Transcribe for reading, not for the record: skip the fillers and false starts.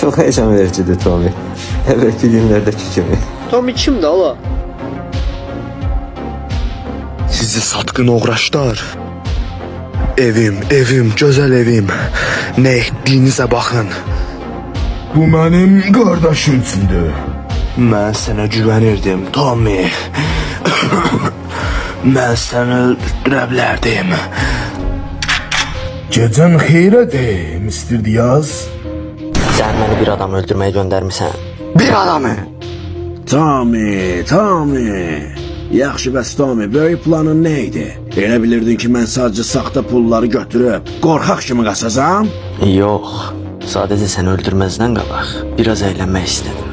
Çok heyecan vericidir Tommy. Evvelki günlerdeki gibi. Tommy kimdi hala? Sizi satqın oğraşlar. Evim, gözəl evim. Nə etdiyinizə baxın. Bu mənim qardaşım üçündür. Mən sənə güvənirdim, Tommy. Mən səni öldürə bilərdim. Gecən xeyrə de, Mr. Diaz. Sən məni bir adam öldürməyə göndərmisən. Bir adamı. Tommy. Yaxşı bəs Tommy, böyük planın nə idi? Elə bilirdin ki, mən sadəcə saxta pulları götürüb qorxaq kimi qaçacağam? Yox, sadəcə səni öldürməzdən qabaq biraz əylənmək istədim.